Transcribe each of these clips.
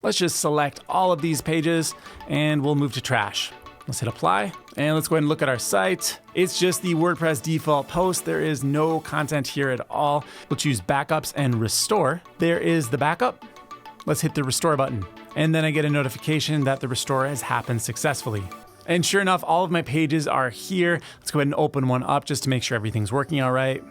Let's just select all of these pages and we'll move to trash. Let's hit apply and let's go ahead and look at our site. It's just the WordPress default post. There is no content here at all. We'll choose backups and restore. There is the backup. Let's hit the restore button. And then I get a notification that the restore has happened successfully. And sure enough, all of my pages are here. Let's go ahead and open one up just to make sure everything's working all right.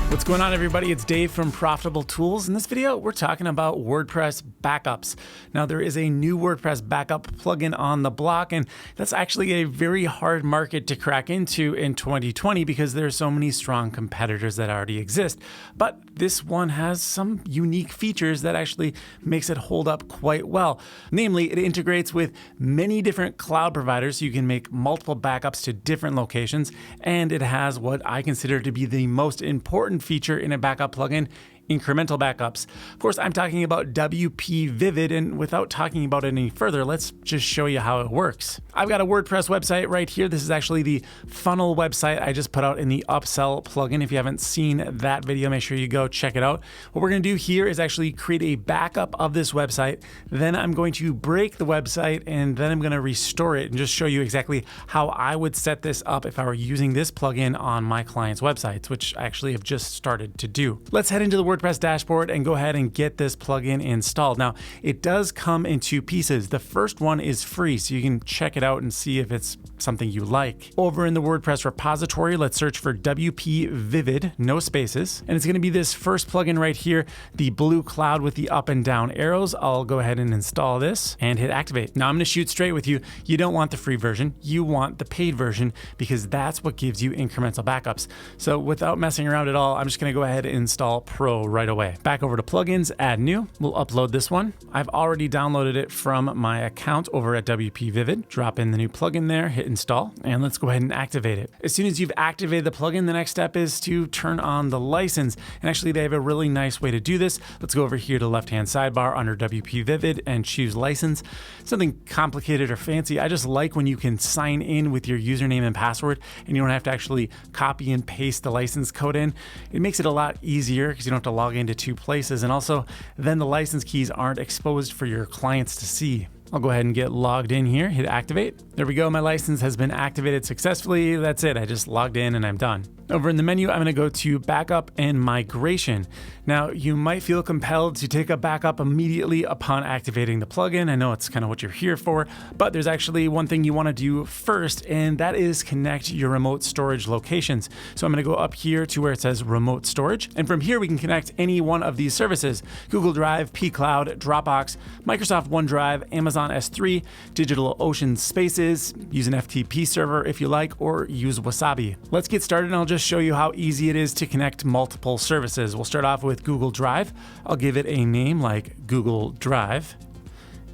What's going on, everybody? It's Dave from Profitable Tools. In this video, we're talking about WordPress backups. Now, there is a new WordPress backup plugin on the block, and that's actually a very hard market to crack into in 2020 because there are so many strong competitors that already exist. But this one has some unique features that actually makes it hold up quite well. Namely, it integrates with many different cloud providers, so you can make multiple backups to different locations, and it has what I consider to be the most important feature in a backup plugin: incremental backups. Of course, I'm talking about WPvivid, and without talking about it any further, let's just show you how it works. I've got a WordPress website right here. This is actually the funnel website I just put out in the upsell plugin. If you haven't seen that video, make sure you go check it out. What we're going to do here is actually create a backup of this website. Then I'm going to break the website, and then I'm going to restore it and just show you exactly how I would set this up if I were using this plugin on my clients' websites, which I actually have just started to do. Let's head into the WordPress dashboard and go ahead and get this plugin installed. Now, it does come in two pieces. The first one is free, so you can check it out and see if it's something you like. Over in the WordPress repository, let's search for WPvivid, no spaces. And it's going to be this first plugin right here, the blue cloud with the up and down arrows. I'll go ahead and install this and hit activate. Now, I'm going to shoot straight with you. You don't want the free version. You want the paid version because that's what gives you incremental backups. So without messing around at all, I'm just going to go ahead and install Pro right away. Back over to plugins, add new. We'll upload this one. I've already downloaded it from my account over at WPvivid. Drop in the new plugin there, hit install, and let's go ahead and activate it. As soon as you've activated the plugin, the next step is to turn on the license. And actually, they have a really nice way to do this. Let's go over here to the left-hand sidebar under WPvivid and choose license. Something complicated or fancy. I just like when you can sign in with your username and password and you don't have to actually copy and paste the license code in. It makes it a lot easier because you don't have to log into two places, and also then the license keys aren't exposed for your clients to see. I'll go ahead and get logged in here, hit activate. There we go, my license has been activated successfully. That's it, I just logged in and I'm done. Over in the menu, I'm going to go to backup and migration. Now, you might feel compelled to take a backup immediately upon activating the plugin. I know it's kind of what you're here for, but there's actually one thing you want to do first, and that is connect your remote storage locations. So I'm going to go up here to where it says remote storage, and from here we can connect any one of these services: Google Drive, pCloud, Dropbox, Microsoft OneDrive, Amazon S3, DigitalOcean Spaces, use an FTP server if you like, or use Wasabi. Let's get started, and I'll just show you how easy it is to connect multiple services. We'll start off with Google Drive. I'll give it a name like Google Drive.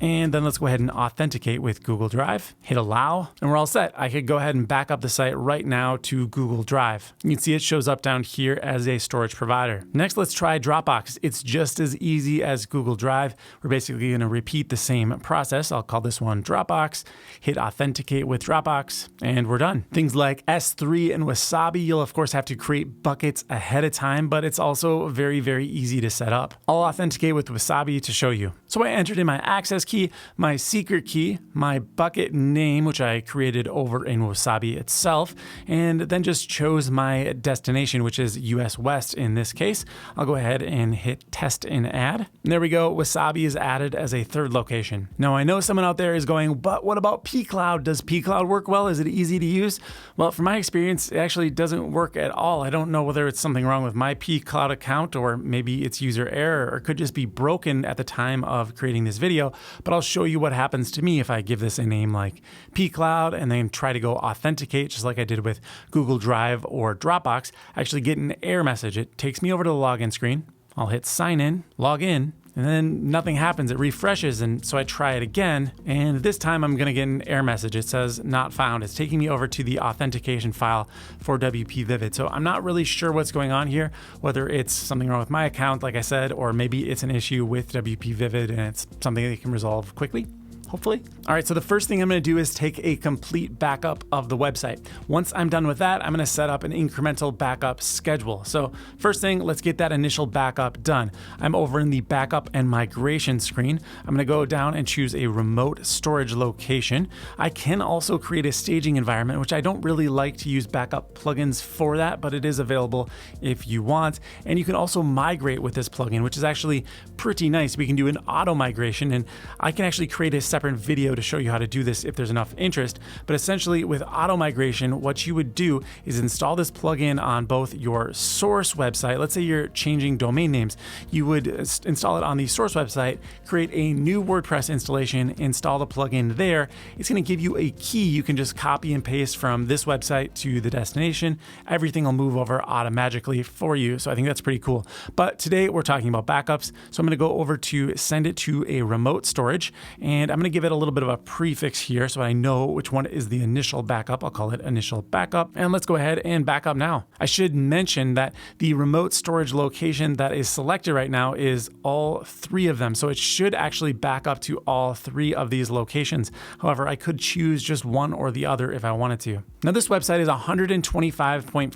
And then let's go ahead and authenticate with Google Drive. Hit allow, and we're all set. I could go ahead and back up the site right now to Google Drive. You can see it shows up down here as a storage provider. Next, let's try Dropbox. It's just as easy as Google Drive. We're basically going to repeat the same process. I'll call this one Dropbox. Hit authenticate with Dropbox, and we're done. Things like S3 and Wasabi, you'll of course have to create buckets ahead of time, but it's also very, very easy to set up. I'll authenticate with Wasabi to show you. So I entered in my access key, my secret key, my bucket name, which I created over in Wasabi itself, and then just chose my destination, which is US West in this case. I'll go ahead and hit test and add. And there we go. Wasabi is added as a third location. Now, I know someone out there is going, but what about pCloud? Does pCloud work well? Is it easy to use? Well, from my experience, it actually doesn't work at all. I don't know whether it's something wrong with my pCloud account, or maybe it's user error, or it could just be broken at the time of creating this video, but I'll show you what happens to me if I give this a name like pCloud and then try to go authenticate, just like I did with Google Drive or Dropbox. I actually get an error message. It takes me over to the login screen. I'll hit sign in, log in, and then nothing happens. It refreshes, and so I try it again, and this time I'm going to get an error message. It says not found. It's taking me over to the authentication file for WPvivid. So I'm not really sure what's going on here, whether it's something wrong with my account, like I said, or maybe it's an issue with WPvivid and it's something that you can resolve quickly. hopefully. All right, so the first thing I'm gonna do is take a complete backup of the website. Once I'm done with that, I'm gonna set up an incremental backup schedule. So first thing, let's get that initial backup done. I'm over in the backup and migration screen. I'm gonna go down and choose a remote storage location. I can also create a staging environment, which I don't really like to use backup plugins for that, but it is available if you want. And you can also migrate with this plugin, which is actually pretty nice. We can do an auto migration, and I can actually create a separate video to show you how to do this if there's enough interest. But essentially with auto migration, what you would do is install this plugin on both your source website. Let's say you're changing domain names. You would install it on the source website, create a new WordPress installation, install the plugin there. It's going to give you a key. You can just copy and paste from this website to the destination. Everything will move over automatically for you. So I think that's pretty cool. But today we're talking about backups. So I'm going to go over to send it to a remote storage, and I'm going to give it a little bit of a prefix here so I know which one is the initial backup. I'll call it initial backup, and let's go ahead and back up now. I should mention that the remote storage location that is selected right now is all three of them. So it should actually back up to all three of these locations. However, I could choose just one or the other if I wanted to. Now this website is 125.46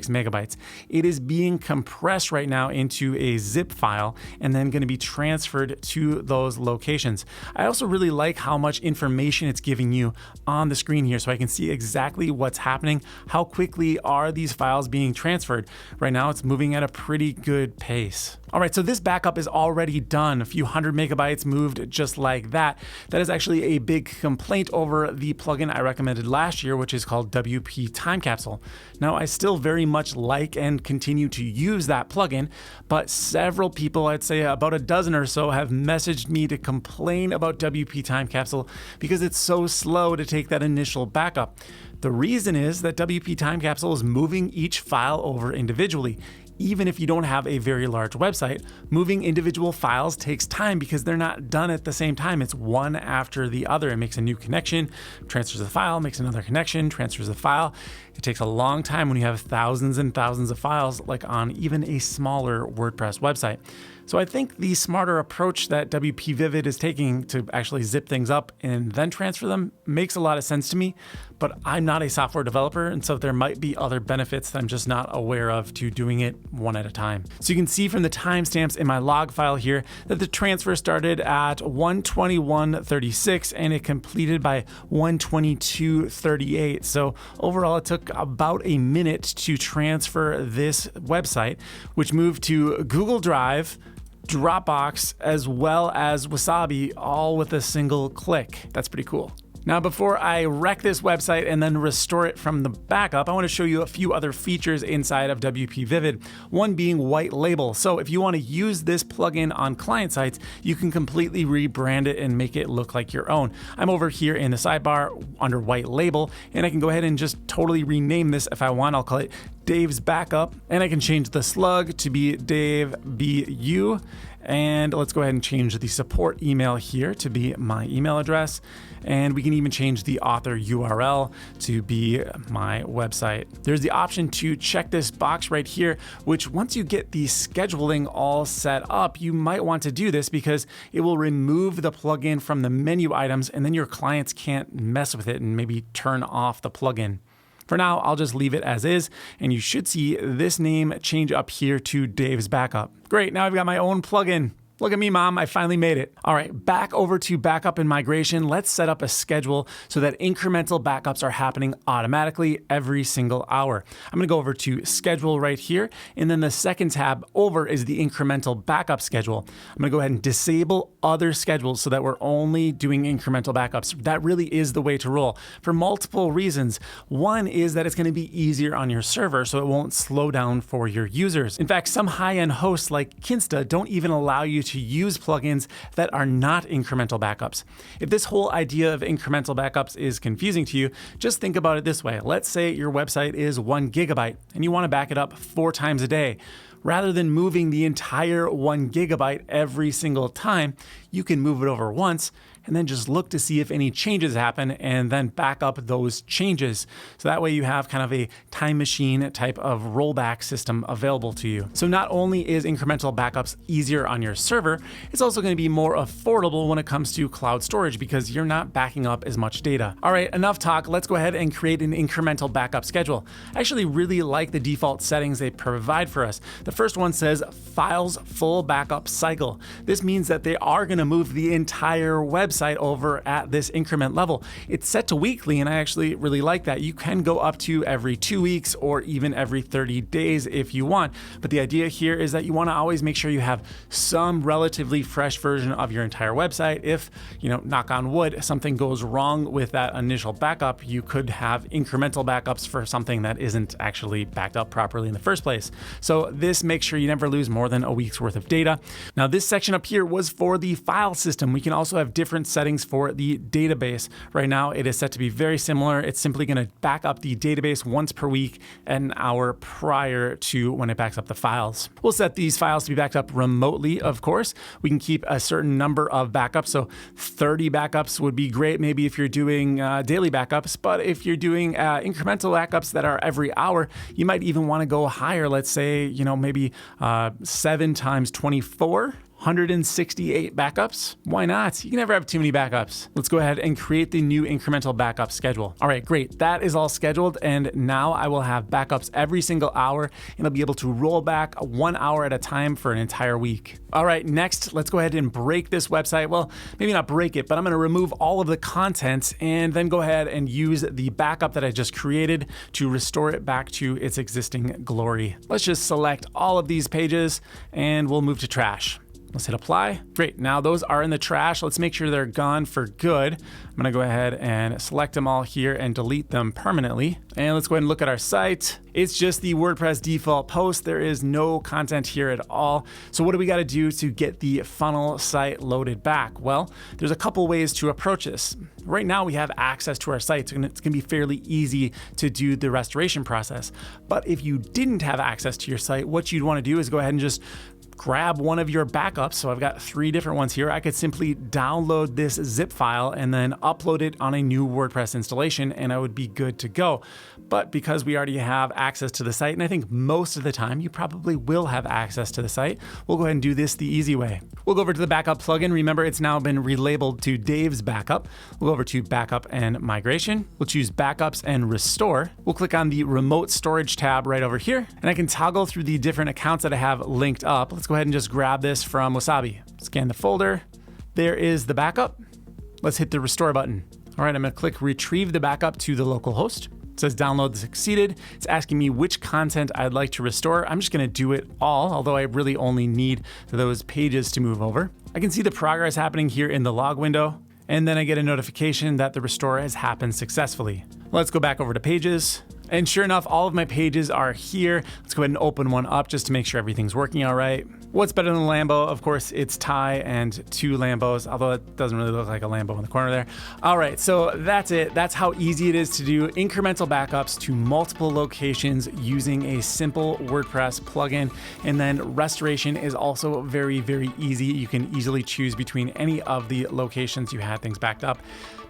megabytes. It is being compressed right now into a zip file and then going to be transferred to those locations. I also really like how much information it's giving you on the screen here, so I can see exactly what's happening. How quickly are these files being transferred? Right now it's moving at a pretty good pace. All right, so this backup is already done. A few hundred megabytes moved just like that. That is actually a big complaint over the plugin I recommended last year, which is called WP Time Capsule. Now, I still very much like and continue to use that plugin, but several people, I'd say about a dozen or so, have messaged me to complain about WP Time Capsule because it's so slow to take that initial backup. The reason is that WP Time Capsule is moving each file over individually. Even if you don't have a very large website, moving individual files takes time because they're not done at the same time. It's one after the other. It makes a new connection, transfers the file, makes another connection, transfers the file. It takes a long time when you have thousands and thousands of files, like on even a smaller WordPress website. So I think the smarter approach that WPvivid is taking to actually zip things up and then transfer them makes a lot of sense to me, but I'm not a software developer, and so there might be other benefits that I'm just not aware of to doing it one at a time. So you can see from the timestamps in my log file here that the transfer started at 1:21:36 and it completed by 1:22:38. So overall, it took about a minute to transfer this website, which moved to Google Drive, Dropbox, as well as Wasabi, all with a single click. That's pretty cool. Now, before I wreck this website and then restore it from the backup, I want to show you a few other features inside of WPvivid, one being white label. So if you want to use this plugin on client sites, you can completely rebrand it and make it look like your own. I'm over here in the sidebar under white label, and I can go ahead and just totally rename this if I want. I'll call it Dave's Backup, and I can change the slug to be Dave BU. And let's go ahead and change the support email here to be my email address. And we can even change the author URL to be my website. There's the option to check this box right here, which once you get the scheduling all set up, you might want to do this because it will remove the plugin from the menu items, and then your clients can't mess with it and maybe turn off the plugin. For now, I'll just leave it as is, and you should see this name change up here to Dave's Backup. Great, now I've got my own plugin. Look at me, Mom, I finally made it. All right, back over to backup and migration. Let's set up a schedule so that incremental backups are happening automatically every single hour. I'm gonna go over to schedule right here, and then the second tab over is the incremental backup schedule. I'm gonna go ahead and disable other schedules so that we're only doing incremental backups. That really is the way to roll for multiple reasons. One is that it's gonna be easier on your server so it won't slow down for your users. In fact, some high-end hosts like Kinsta don't even allow you to use plugins that are not incremental backups. If this whole idea of incremental backups is confusing to you, just think about it this way. Let's say your website is 1 gigabyte and you want to back it up 4 times a day. Rather than moving the entire 1 gigabyte every single time, you can move it over once, and then just look to see if any changes happen and then back up those changes. So that way you have kind of a time machine type of rollback system available to you. So not only is incremental backups easier on your server, it's also going to be more affordable when it comes to cloud storage because you're not backing up as much data. All right, enough talk. Let's go ahead and create an incremental backup schedule. I actually really like the default settings they provide for us. The first one says Files Full Backup Cycle. This means that they are going to move the entire website over at this increment level. It's set to weekly, and I actually really like that. You can go up to every 2 weeks or even every 30 days if you want. But the idea here is that you want to always make sure you have some relatively fresh version of your entire website. If, knock on wood, something goes wrong with that initial backup, you could have incremental backups for something that isn't actually backed up properly in the first place. So this makes sure you never lose more than a week's worth of data. Now this section up here was for the file system. We can also have different settings for the database. Right now it is set to be very similar. It's simply going to back up the database once per week, an hour prior to when it backs up the files. We'll set these files to be backed up remotely, of course. We can keep a certain number of backups. So 30 backups would be great maybe if you're doing daily backups, but if you're doing incremental backups that are every hour, you might even want to go higher. Let's say, maybe 7 times 24. 168 backups? Why not? You can never have too many backups. Let's go ahead and create the new incremental backup schedule. All right, great. That is all scheduled. And now I will have backups every single hour, and I'll be able to roll back 1 hour at a time for an entire week. All right, next, let's go ahead and break this website. Well, maybe not break it, but I'm going to remove all of the content and then go ahead and use the backup that I just created to restore it back to its existing glory. Let's just select all of these pages and we'll move to trash. Let's hit apply. Great, now those are in the trash. Let's make sure they're gone for good. I'm gonna go ahead and select them all here and delete them permanently. And let's go ahead and look at our site. It's just the WordPress default post. There is no content here at all. So what do we gotta do to get the funnel site loaded back? Well, there's a couple ways to approach this. Right now we have access to our site, so it's gonna be fairly easy to do the restoration process. But if you didn't have access to your site, what you'd wanna do is go ahead and just grab one of your backups. So I've got 3 different ones here. I could simply download this zip file and then upload it on a new WordPress installation and I would be good to go. But because we already have access to the site, and I think most of the time you probably will have access to the site, we'll go ahead and do this the easy way. We'll go over to the backup plugin. Remember, it's now been relabeled to Dave's backup. We'll go over to backup and migration. We'll choose backups and restore. We'll click on the remote storage tab right over here, and I can toggle through the different accounts that I have linked up. Let's go ahead and just grab this from Wasabi. Scan the folder. There is the backup. Let's hit the restore button. All right, I'm gonna click retrieve the backup to the local host. It says download succeeded. It's asking me which content I'd like to restore. I'm just gonna do it all, although I really only need those pages to move over. I can see the progress happening here in the log window, and then I get a notification that the restore has happened successfully. Let's go back over to pages. And sure enough, all of my pages are here. Let's go ahead and open one up just to make sure everything's working all right. What's better than a Lambo? Of course, it's Ty and 2 Lambos, although it doesn't really look like a Lambo in the corner there. All right, so that's it. That's how easy it is to do incremental backups to multiple locations using a simple WordPress plugin. And then restoration is also very, very easy. You can easily choose between any of the locations you had things backed up.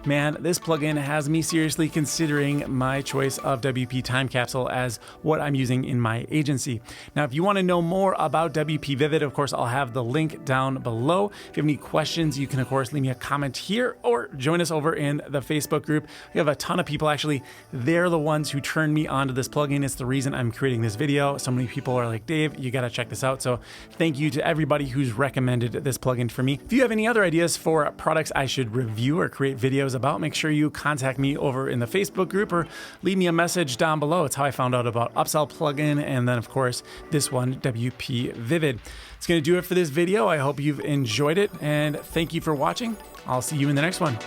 Man, this plugin has me seriously considering my choice of WP Time Capsule as what I'm using in my agency. Now, if you want to know more about WPvivid, of course, I'll have the link down below. If you have any questions, you can, of course, leave me a comment here or join us over in the Facebook group. We have a ton of people, actually. They're the ones who turned me onto this plugin. It's the reason I'm creating this video. So many people are like, Dave, you got to check this out. So thank you to everybody who's recommended this plugin for me. If you have any other ideas for products I should review or create videos about, make sure you contact me over in the Facebook group or leave me a message down below. It's how I found out about Upsell plugin and then of course this one, WPvivid. It's going to do it for this video. I hope you've enjoyed it and thank you for watching. I'll see you in the next one.